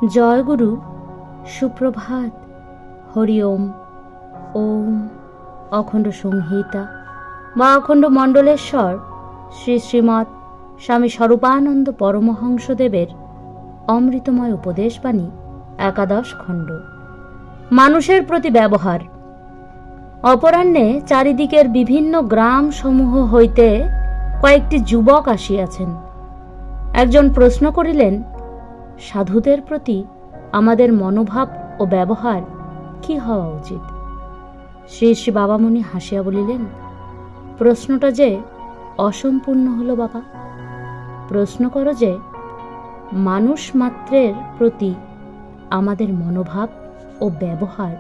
জয় গুরু, সুপ্রভাত, হরি ওম। ওম অখণ্ড সংহিতা বা অখণ্ড মণ্ডলেশ্বর শ্রী শ্রীমৎ স্বামী স্বরূপানন্দ পরমহংসদেবের অমৃতময় উপদেশবাণী, 11 খণ্ড। মানুষের প্রতি ব্যবহার। অপরাহ্নে চারিদিকের বিভিন্ন গ্রাম সমূহ হইতে কয়েকটি যুবক আসিয়াছেন। একজন প্রশ্ন করিলেন, সাধুদের প্রতি আমাদের মনোভাব ও ব্যবহার কি হওয়া উচিত? শ্রী শ্রী বাবামণি হাসিয়া বলিলেন, প্রশ্নটা যে অসম্পূর্ণ হলো বাবা। প্রশ্ন করো যে মানুষ মাত্রের প্রতি আমাদের মনোভাব ও ব্যবহার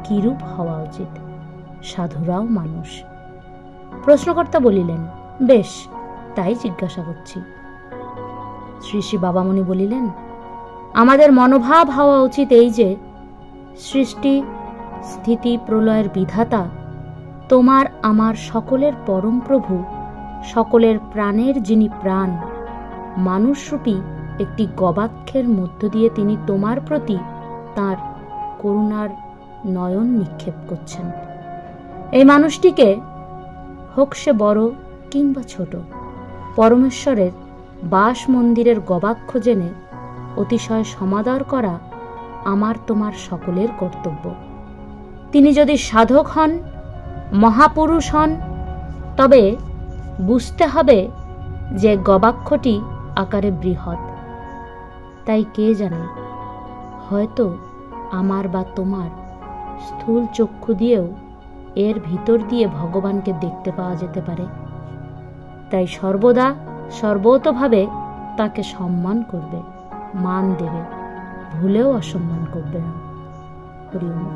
কিরূপ হওয়া উচিত। সাধুরাও মানুষ। প্রশ্নকর্তা বলিলেন, বেশ, তাই জিজ্ঞাসা করছি। শ্রী শ্রী বাবামণি বলিলেন, আমাদের মনোভাব হওয়া উচিত এই যে, সৃষ্টি স্থিতি প্রলয়ের বিধাতা, তোমার আমার সকলের পরম প্রভু, সকলের প্রাণের যিনি প্রাণ, মানুষরূপী একটি গবাক্ষের মধ্য দিয়ে তিনি তোমার প্রতি তার করুণার নয়ন নিক্ষেপ করছেন। এই মানুষটিকে, হোক সে বড় কিংবা ছোট, পরমেশ্বরের বাস মন্দিরের গবাক্ষ জেনে অতিশয় সমাদর করা আমার তোমার সকলের কর্তব্য। তিনি যদি সাধক হন, মহাপুরুষ হন, তবে বুঝতে হবে যে গবাক্ষটি আকারে বৃহৎ। তাই কে জানে, হয়তো আমার বা তোমার স্থূল চক্ষু দিয়েও এর ভিতর দিয়ে ভগবানকে দেখতে পাওয়া যেতে পারে। তাই সর্বদা সর্বতোভাবে তাকে সম্মান করবে, মান দেবে, ভুলেও অসম্মান করবে না। হরি ওম।